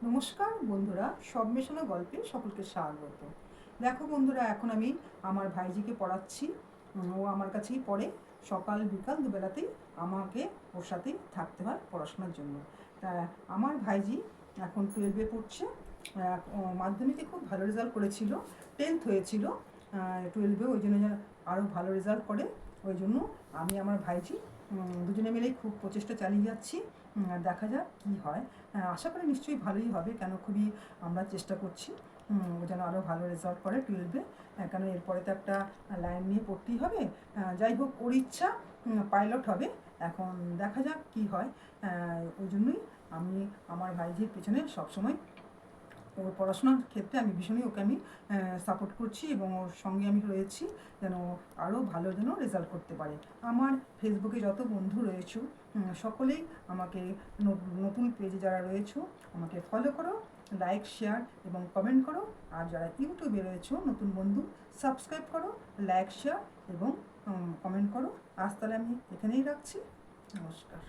নমস্কার বন্ধুরা, সব মেশানো গল্পে সকলকে স্বাগত। দেখো বন্ধুরা, এখন আমি আমার ভাইজিকে পড়াচ্ছি। ও আমার কাছেই পড়ে। সকাল বিকাল দুবেলাতেই আমাকে ওর সাথেই থাকতে হয় পড়াশোনার জন্য। তা আমার ভাইজি এখন 12-এ পড়ছে। মাধ্যমিকে খুব ভালো রেজাল্ট করেছিল, 10th হয়েছিল। 12-এ ওই জন্য যেন আরও ভালো রেজাল্ট করে, ওই জন্য আমি আমার ভাইজি দুজনে মিলেই খুব প্রচেষ্টা চালিয়ে যাচ্ছি। দেখা যাক কী হয়। আশা করি নিশ্চয়ই ভালোই হবে, কেন খুবই আমরা চেষ্টা করছি ও যেন আরও ভালো রেজাল্ট করে 12-এ। কেন এরপরে তো একটা লাইন নিয়ে পড়তেই হবে। যাই হোক, ওর ইচ্ছা পাইলট হবে। এখন দেখা যাক কী হয়। ওই জন্যই আমি আমার ভাইঝির পেছনে সবসময় ওর পড়াশোনার ক্ষেত্রে আমি ভীষণই ওকে আমি সাপোর্ট করছি এবং ওর সঙ্গে আমি রয়েছি যেন আরও ভালো যেন রেজাল্ট করতে পারে। আমার ফেসবুকে যত বন্ধু রয়েছো সকলেই আমাকে নতুন পেজে যারা রয়েছো আমাকে ফলো করো, লাইক শেয়ার এবং কমেন্ট করো। আর যারা ইউটিউবে রয়েছো নতুন বন্ধু, সাবস্ক্রাইব করো, লাইক শেয়ার এবং কমেন্ট করো। আজ তাহলে আমি এখানেই রাখছি। নমস্কার।